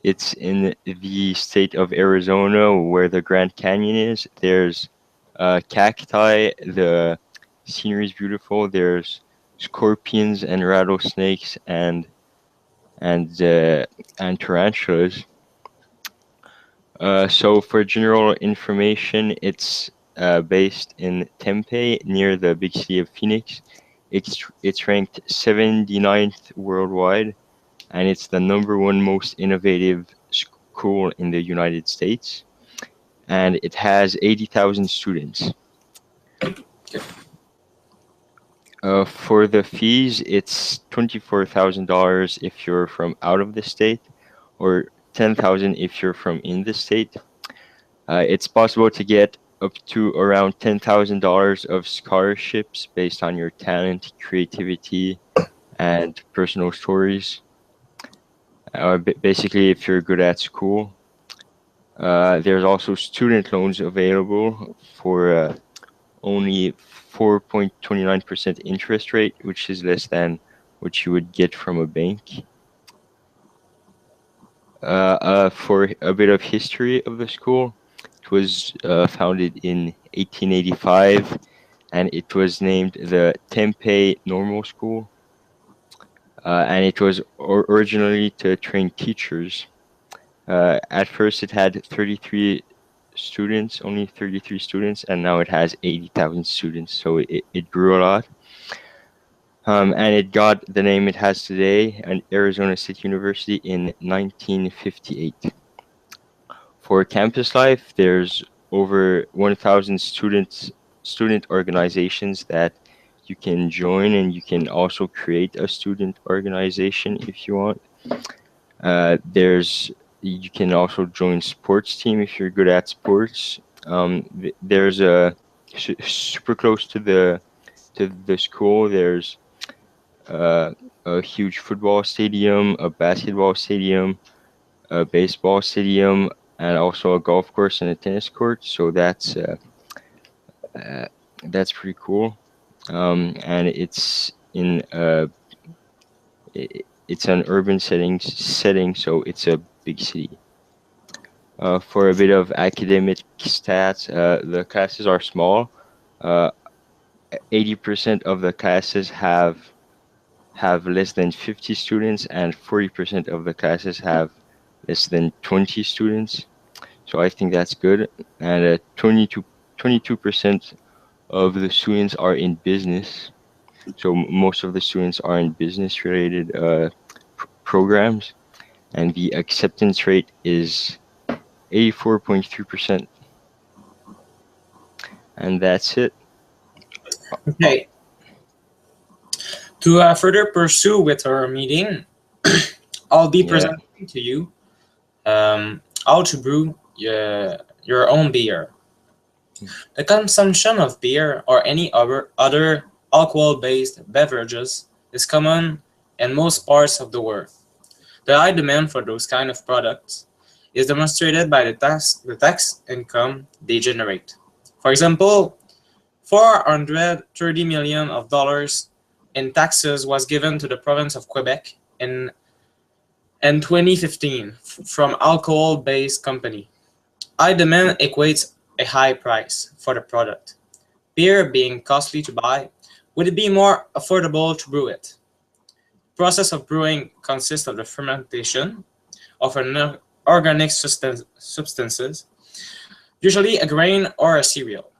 It's in the state of Arizona where the Grand Canyon is. There's cacti. The scenery is beautiful. There's scorpions and rattlesnakes and tarantulas. So for general information, it's based in Tempe near the big city of Phoenix. It's ranked 79th worldwide, and it's the #1 most innovative school in the United States, and it has 80,000 students. For the fees, it's $24,000 if you're from out of the state, or 10,000 if you're from in the state. It's possible to get up to around $10,000 of scholarships based on your talent, creativity, and personal stories. Basically, if you're good at school. There's also student loans available for only 4.29% interest rate, which is less than what you would get from a bank. For a bit of history of the school, it was founded in 1885, and it was named the Tempe Normal School. And it was originally to train teachers. At first, it had 33 students, only 33 students, and now it has 80,000 students, so it grew a lot. And it got the name it has today, an Arizona State University, in 1958. For campus life, there's over 1,000 student organizations that you can join, and you can also create a student organization if you want. You can also join sports team if you're good at sports. There's super close to the school. There's a huge football stadium, a basketball stadium, a baseball stadium, and also a golf course and a tennis court. So that's pretty cool. And it's in it's an urban setting, so it's a big city. For a bit of academic stats, the classes are small. 80% of the classes have less than 50 students, and 40% of the classes have less than 20 students. So I think that's good. And 22% of the students are in business. So most of the students are in business-related programs, and the acceptance rate is 84.3%. And that's it. Okay. To further pursue with our meeting, I'll be presenting to you how to brew your own beer. The consumption of beer or any other alcohol-based beverages is common in most parts of the world. The high demand for those kind of products is demonstrated by the tax income they generate. For example, $430 million in taxes was given to the province of Quebec in 2015 from alcohol-based company. High demand equates a high price for the product. Beer being costly to buy, would it be more affordable to brew it? The process of brewing consists of the fermentation of an organic substances, usually a grain or a cereal,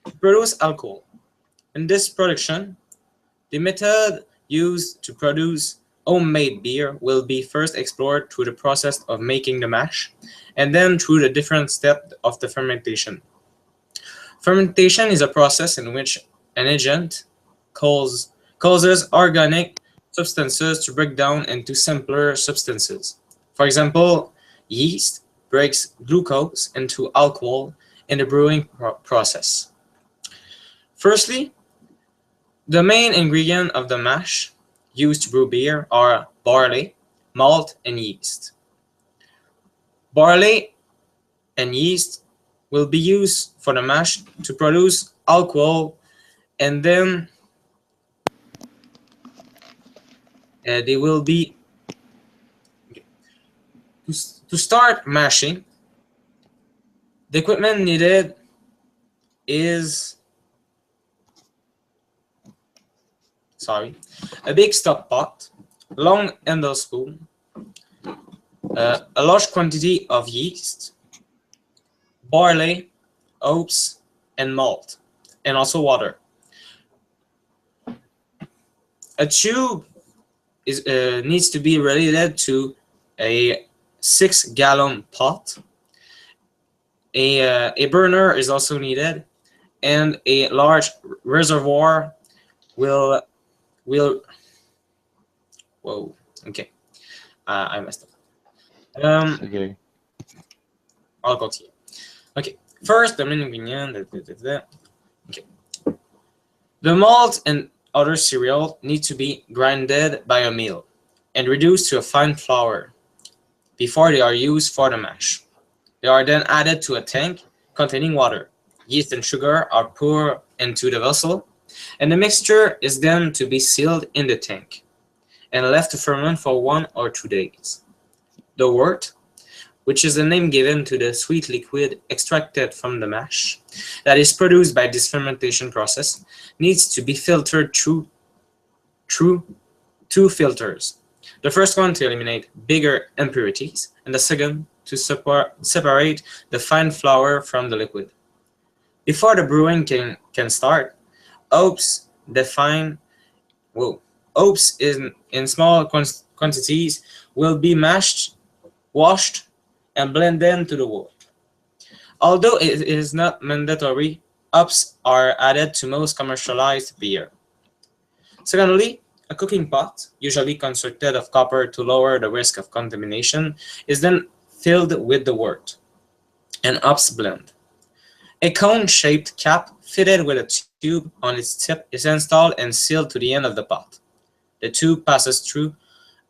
to produce alcohol. In this production, the method used to produce homemade beer will be first explored through the process of making the mash, and then through the different steps of the fermentation. Fermentation is a process in which an agent causes organic substances to break down into simpler substances. For example, yeast breaks glucose into alcohol in the brewing process. Firstly, the main ingredient of the mash used to brew beer are barley, malt, and yeast. Barley and yeast will be used for the mash to produce alcohol, and then they will be To start mashing, the equipment needed is a big stock pot, long handle spoon, a large quantity of yeast, barley, oats, and malt, and also water. A tube needs to be related to a 6-gallon pot. A burner is also needed, and a large reservoir will whoa, okay, I messed up. Okay. I'll continue. Okay, first the main ingredient. Okay, the malt and other cereal need to be grinded by a mill and reduced to a fine flour before they are used for the mash. They are then added to a tank containing water. Yeast and sugar are poured into the vessel, and the mixture is then to be sealed in the tank and left to ferment for 1 or 2 days. The wort, which is the name given to the sweet liquid extracted from the mash that is produced by this fermentation process, needs to be filtered through 2 filters. The first one to eliminate bigger impurities, and the second to separate the fine flour from the liquid. Before the brewing can start, oats in small quantities will be mashed, washed, and blended into the wort. Although it is not mandatory, hops are added to most commercialized beer. Secondly, a cooking pot, usually constructed of copper to lower the risk of contamination, is then filled with the wort and hops blend. A cone-shaped cap fitted with a tube on its tip is installed and sealed to the end of the pot. The tube passes through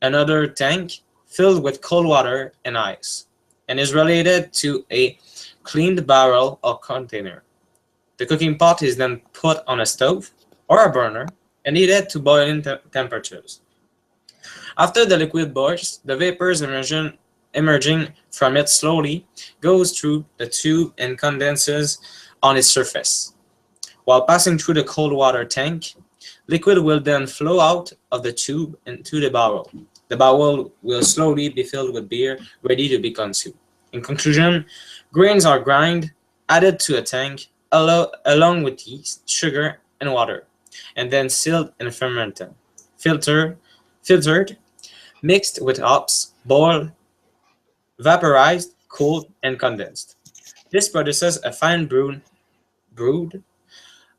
another tank filled with cold water and ice and is related to a cleaned barrel or container. The cooking pot is then put on a stove or a burner and heated to boiling temperatures. After the liquid boils, the vapors emerging from it slowly goes through the tube and condenses on its surface. While passing through the cold water tank, liquid will then flow out of the tube into the barrel. The barrel will slowly be filled with beer ready to be consumed. In conclusion, grains are ground, added to a tank, along with yeast, sugar, and water, and then sealed and fermented, filtered, mixed with hops, boiled, vaporized, cooled, and condensed. This produces a fine brewed,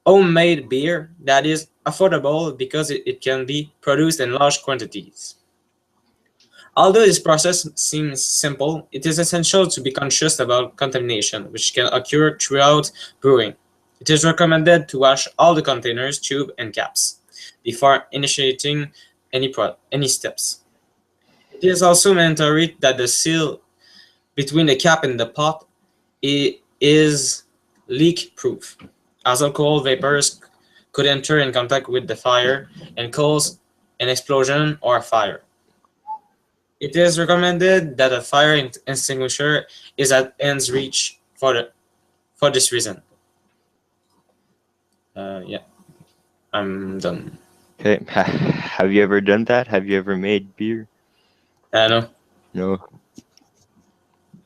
homemade beer that is affordable because it can be produced in large quantities. Although this process seems simple, it is essential to be conscious about contamination, which can occur throughout brewing. It is recommended to wash all the containers, tube, and caps before initiating any steps. It is also mandatory that the seal between the cap and the pot is leak-proof, as alcohol vapors could enter in contact with the fire and cause an explosion or a fire. It is recommended that a fire extinguisher is at hand's reach for this reason. Yeah, I'm done. Okay. Have you ever done that? Have you ever made beer? No, No.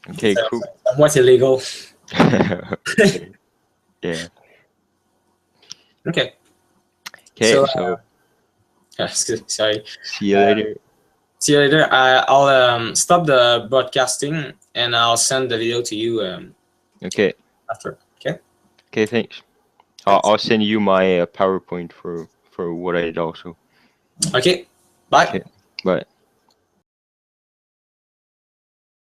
Okay, cool. somewhat illegal. Okay. Yeah. Okay. Okay, So, sorry. see you later. See you later. I'll stop the broadcasting and I'll send the video to you Okay. after. Okay. Okay, thanks. I'll send you my PowerPoint for what I did also. Okay. Bye. Okay. Bye.